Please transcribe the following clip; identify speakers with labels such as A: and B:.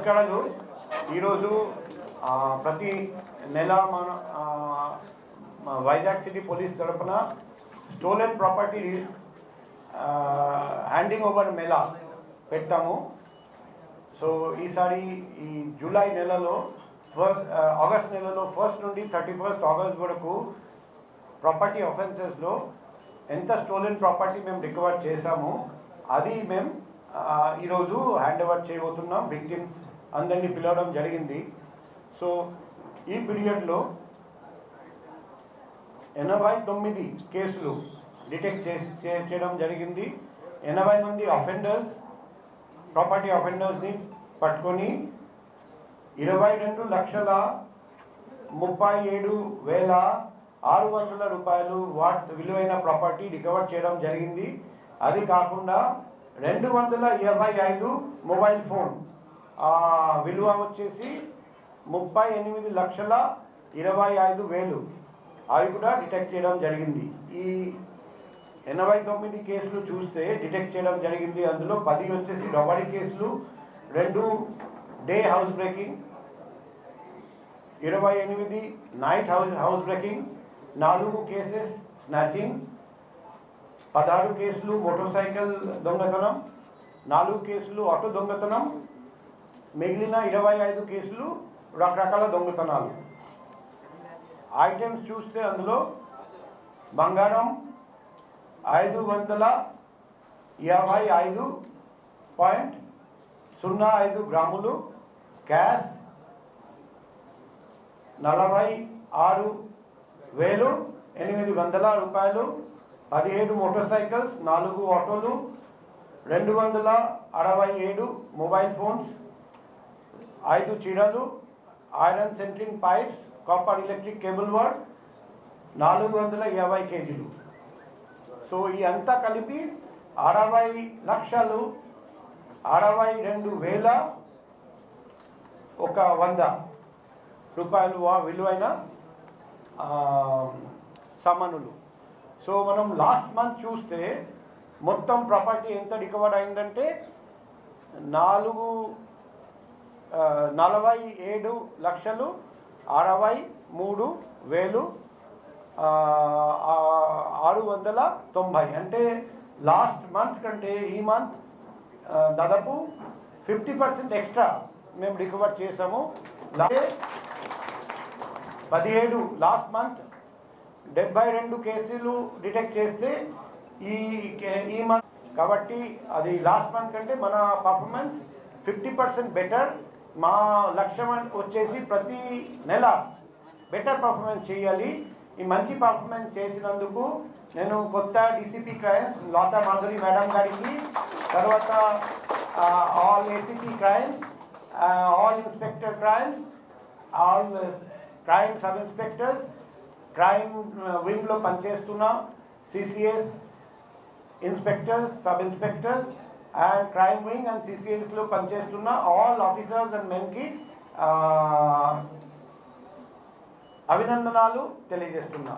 A: నమస్కారాలు. ఈరోజు ప్రతి నెల మన వైజాగ్ సిటీ పోలీస్ తరపున stolen property handing over Mela పెడతాము. సో ఈసారి ఈ జూలై నెలలో ఆగస్ట్ నెలలో 1 నుండి 31 ఆగస్ట్ వరకు ప్రాపర్టీ అఫెన్సెస్లో ఎంత స్టోలెన్ ప్రాపర్టీ మేము రికవర్ చేశాము అది మేము ఈరోజు హ్యాండ్ ఓవర్ చేయబోతున్నాం. విక్టిమ్స్ అందరినీ పిలవడం జరిగింది. సో ఈ పీరియడ్లో 89 కేసులు డిటెక్ట్ చేయడం జరిగింది. 80 మంది ప్రాపర్టీ అఫెండర్స్ని పట్టుకొని 22,37,600 రూపాయలు విలువైన ప్రాపర్టీ రికవర్ చేయడం జరిగింది. అది కాకుండా 225 మొబైల్ ఫోన్ విలువ వచ్చేసి 38,25,000 అవి కూడా డిటెక్ట్ చేయడం జరిగింది. ఈ 89 కేసులు చూస్తే డిటెక్ట్ చేయడం జరిగింది. అందులో 10 వచ్చేసి రాబరీ కేసులు, 2 day house breaking, 28 night house breaking, 4 cases snatching, 16 కేసులు మోటార్ సైకిల్ దొంగతనం, 4 కేసులు ఆటో దొంగతనం, మిగిలిన 25 కేసులు రకరకాల దొంగతనాలు. ఐటమ్స్ చూస్తే అందులో బంగారం 555.05 గ్రాములు, క్యాష్ 46,800 రూపాయలు, 17 మోటార్ సైకిల్స్, 4 ఆటోలు, 267 మొబైల్ ఫోన్స్, 5 చీరలు, iron centring pipes, copper electric cable word, 450 కేజీలు. సో ఈ అంతా కలిపి 60,62,100 రూపాయలు విలువైన సామానులు. సో మనం లాస్ట్ మంత్ చూస్తే మొత్తం ప్రాపర్టీ ఎంత రికవర్ అయిందంటే 47,63,690. అంటే లాస్ట్ మంత్ కంటే ఈ మంత్ దాదాపు 50% ఎక్స్ట్రా మేము రికవర్ చేసాము. 17 లాస్ట్ మంత్ 72 కేసులు డిటెక్ట్ చేస్తే ఈ మంత్ కాబట్టి అది లాస్ట్ మంత్ కంటే మన పర్ఫార్మెన్స్ 50% బెటర్. మా లక్ష్యం వచ్చేసి ప్రతి నెల బెటర్ పర్ఫార్మెన్స్ చేయాలి. ఈ మంచి పర్ఫార్మెన్స్ చేసినందుకు నేను కొత్త DCP crimes Latha Madhuri madam గారికి, తర్వాత all ACP crimes, all inspector crimes, all crime sub inspectors, crime వింగ్లో పనిచేస్తున్న CCS inspectors, sub inspectors and crime wing and సిసిఎస్లో పనిచేస్తున్న ఆల్ ఆఫీసర్స్ అండ్ మెన్కి అభినందనలు తెలియజేస్తున్నా.